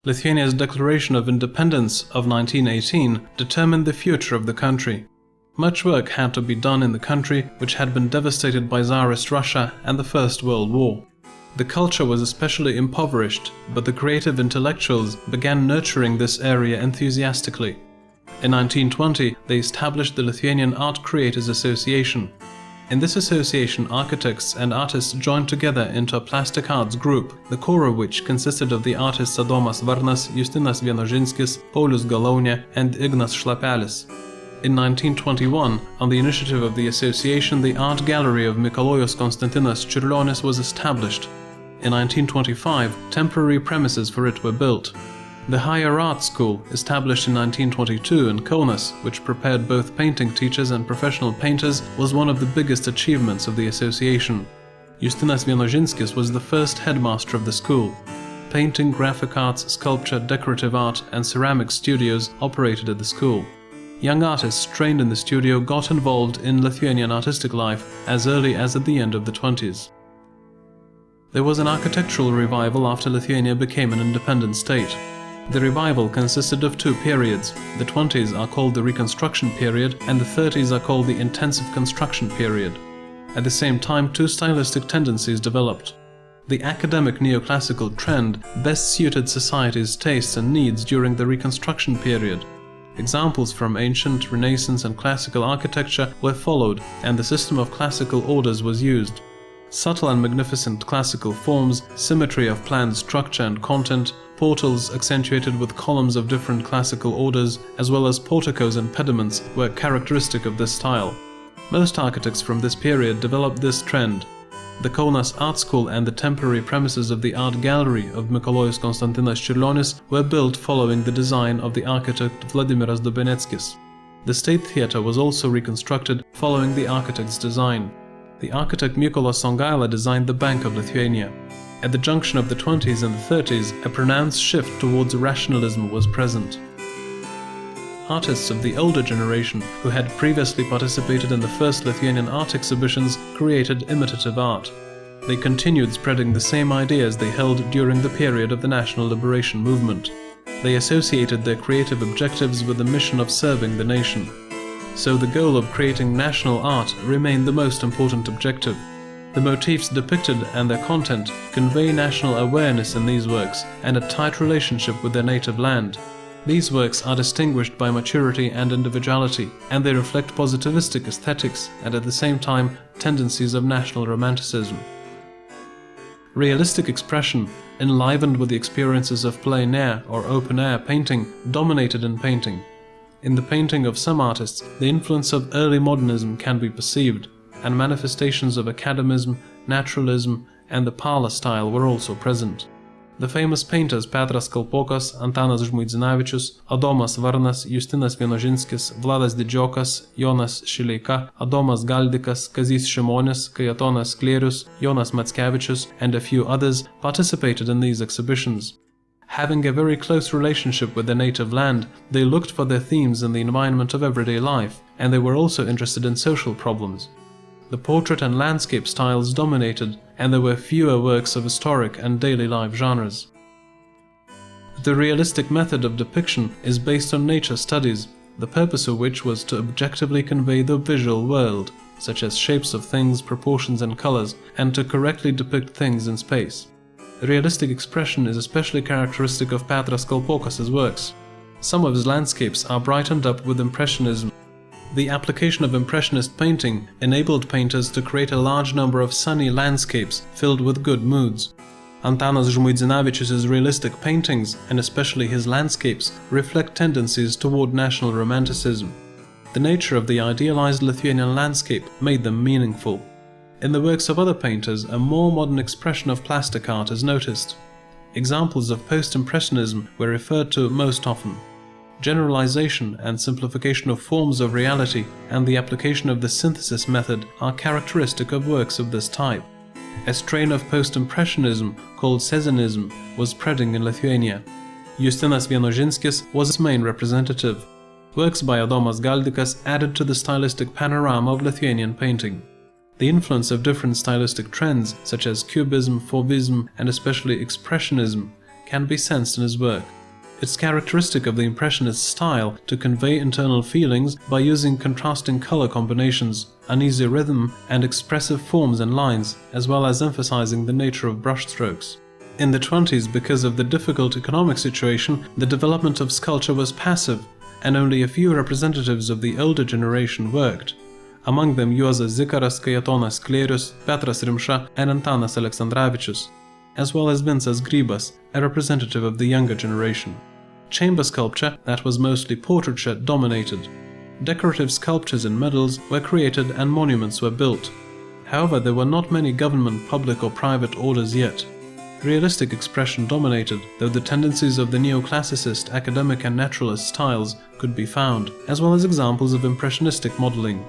Lithuania's declaration of independence of 1918 determined the future of the country. Much work had to be done in the country, which had been devastated by Tsarist Russia and the First World War. The culture was especially impoverished, but the creative intellectuals began nurturing this area enthusiastically. In 1920, they established the Lithuanian Art Creators Association. In this association, architects and artists joined together into a plastic arts group, the core of which consisted of the artists Adomas Varnas, Justinas Vienožinskis, Paulius Galaunė, and Ignas Šlapelis. In 1921, on the initiative of the association, the art gallery of Mikalojus Konstantinas Čiurlionis was established. In 1925, temporary premises for it were built. The Higher Art School, established in 1922 in Kaunas, which prepared both painting teachers and professional painters, was one of the biggest achievements of the association. Justinas Vienožinskis was the first headmaster of the school. Painting, graphic arts, sculpture, decorative art, and ceramic studios operated at the school. Young artists trained in the studio got involved in Lithuanian artistic life as early as at the end of the 20s. There was an architectural revival after Lithuania became an independent state. The revival consisted of two periods. The 20s are called the Reconstruction Period and the 30s are called the Intensive Construction Period. At the same time, two stylistic tendencies developed. The academic neoclassical trend best suited society's tastes and needs during the Reconstruction Period. Examples from ancient, Renaissance and classical architecture were followed, and the system of classical orders was used. Subtle and magnificent classical forms, symmetry of planned structure and content, portals accentuated with columns of different classical orders, as well as porticos and pediments were characteristic of this style. Most architects from this period developed this trend. The Kaunas Art School and the temporary premises of the art gallery of Mikalojus Konstantinas Čiurlionis were built following the design of the architect Vladimiras Dubeneckis. The State Theatre was also reconstructed following the architect's design. The architect Mykolas Songaila designed the Bank of Lithuania. At the junction of the 20s and the 30s, a pronounced shift towards rationalism was present. Artists of the older generation, who had previously participated in the first Lithuanian art exhibitions, created imitative art. They continued spreading the same ideas they held during the period of the national liberation movement. They associated their creative objectives with the mission of serving the nation. So the goal of creating national art remained the most important objective. The motifs depicted and their content convey national awareness in these works and a tight relationship with their native land. These works are distinguished by maturity and individuality, and they reflect positivistic aesthetics and at the same time tendencies of national romanticism. Realistic expression, enlivened with the experiences of plein-air or open-air painting, dominated in painting. In the painting of some artists, the influence of early modernism can be perceived, and manifestations of academism, naturalism, and the parlor style were also present. The famous painters Petras Kalpokas, Antanas Žmuidzinavičius, Adomas Varnas, Justinas Vienožinskis, Vladas Didžiokas, Jonas Šileika, Adomas Galdikas, Kazys Šimonis, Kajetonas Sklėrius, Jonas Mackevičius, and a few others participated in these exhibitions. Having a very close relationship with their native land, they looked for their themes in the environment of everyday life, and they were also interested in social problems. The portrait and landscape styles dominated, and there were fewer works of historic and daily life genres. The realistic method of depiction is based on nature studies, the purpose of which was to objectively convey the visual world, such as shapes of things, proportions and colors, and to correctly depict things in space. Realistic expression is especially characteristic of Petras Kalpokas' works. Some of his landscapes are brightened up with Impressionism. The application of Impressionist painting enabled painters to create a large number of sunny landscapes filled with good moods. Antanas Žmuidzinavičius' realistic paintings, and especially his landscapes, reflect tendencies toward national romanticism. The nature of the idealized Lithuanian landscape made them meaningful. In the works of other painters, a more modern expression of plastic art is noticed. Examples of post-impressionism were referred to most often. Generalization and simplification of forms of reality and the application of the synthesis method are characteristic of works of this type. A strain of post-impressionism called Cezanism was spreading in Lithuania. Justinas Vienožinskis was its main representative. Works by Adomas Galdikas added to the stylistic panorama of Lithuanian painting. The influence of different stylistic trends, such as Cubism, Fauvism, and especially Expressionism, can be sensed in his work. It's characteristic of the Impressionist style to convey internal feelings by using contrasting color combinations, uneasy rhythm, and expressive forms and lines, as well as emphasizing the nature of brushstrokes. In the 20s, because of the difficult economic situation, the development of sculpture was passive, and only a few representatives of the older generation worked. Among them Juozas Zikaras, Kajetonas Sklėrius, Petras Rimša, and Antanas Aleksandravičius, as well as Vincas Grybas, a representative of the younger generation. Chamber sculpture, that was mostly portraiture, dominated. Decorative sculptures and medals were created and monuments were built. However, there were not many government, public or private orders yet. Realistic expression dominated, though the tendencies of the neoclassicist, academic and naturalist styles could be found, as well as examples of impressionistic modeling.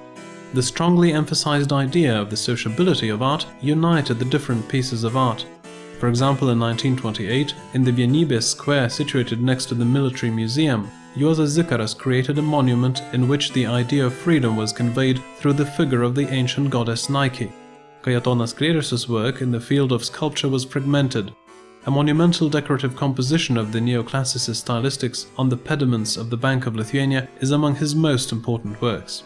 The strongly emphasized idea of the sociability of art united the different pieces of art. For example, in 1928, in the Vienybės Square situated next to the Military Museum, Juozas Zikaras created a monument in which the idea of freedom was conveyed through the figure of the ancient goddess Nike. Kajetonas Sklėrius's work in the field of sculpture was fragmented. A monumental decorative composition of the neoclassicist stylistics on the pediments of the Bank of Lithuania is among his most important works.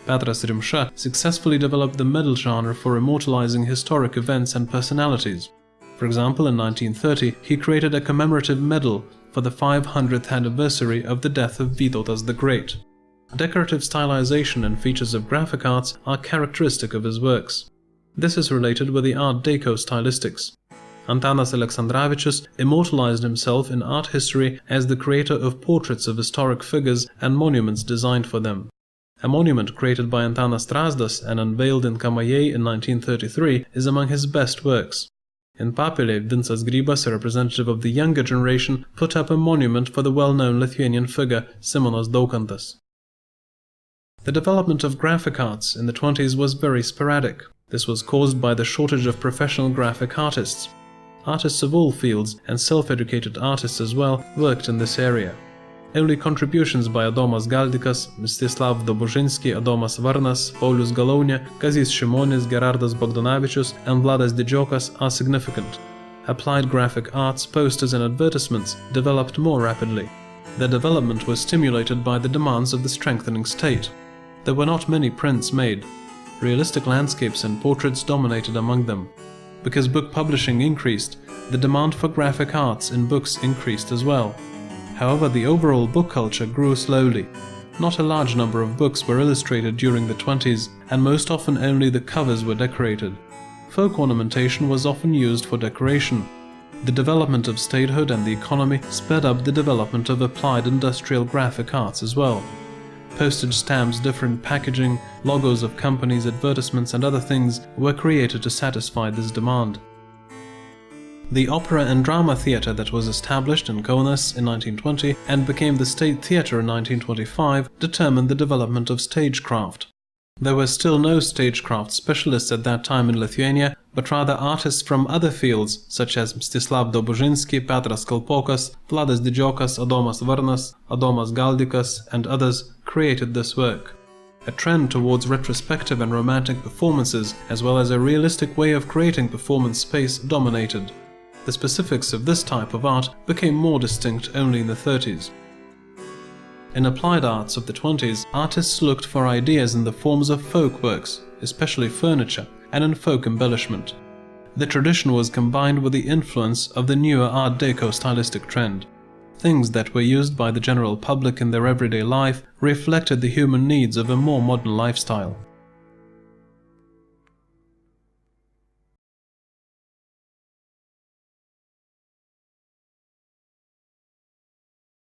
Petras Rimša successfully developed the medal genre for immortalizing historic events and personalities. For example, in 1930, he created a commemorative medal for the 500th anniversary of the death of Vytautas the Great. Decorative stylization and features of graphic arts are characteristic of his works. This is related with the Art Deco stylistics. Antanas Aleksandravičius immortalized himself in art history as the creator of portraits of historic figures and monuments designed for them. A monument created by Antanas Strazdas and unveiled in Kamaje in 1933 is among his best works. In Papilė, Vincas Grybas, a representative of the younger generation, put up a monument for the well-known Lithuanian figure Simonas Daukantas. The development of graphic arts in the 20s was very sporadic. This was caused by the shortage of professional graphic artists. Artists of all fields, and self-educated artists as well, worked in this area. Only contributions by Adomas Galdikas, Mstislav Dobužinski, Adomas Varnas, Paulius Galaunė, Kazys Šimonis, Gerardas Bogdanavičius, and Vladas Didžiokas are significant. Applied graphic arts, posters and advertisements developed more rapidly. Their development was stimulated by the demands of the strengthening state. There were not many prints made. Realistic landscapes and portraits dominated among them. Because book publishing increased, the demand for graphic arts in books increased as well. However, the overall book culture grew slowly. Not a large number of books were illustrated during the 20s, and most often only the covers were decorated. Folk ornamentation was often used for decoration. The development of statehood and the economy sped up the development of applied industrial graphic arts as well. Postage stamps, different packaging, logos of companies, advertisements and other things were created to satisfy this demand. The opera and drama theatre that was established in Kaunas in 1920 and became the State Theatre in 1925 determined the development of stagecraft. There were still no stagecraft specialists at that time in Lithuania, but rather artists from other fields such as Mstislav Dobužinski, Petras Kalpokas, Vladas Didžiokas, Adomas Varnas, Adomas Galdikas and others created this work. A trend towards retrospective and romantic performances, as well as a realistic way of creating performance space, dominated. The specifics of this type of art became more distinct only in the 30s. In applied arts of the 20s, artists looked for ideas in the forms of folk works, especially furniture, and in folk embellishment. The tradition was combined with the influence of the newer Art Deco stylistic trend. Things that were used by the general public in their everyday life reflected the human needs of a more modern lifestyle.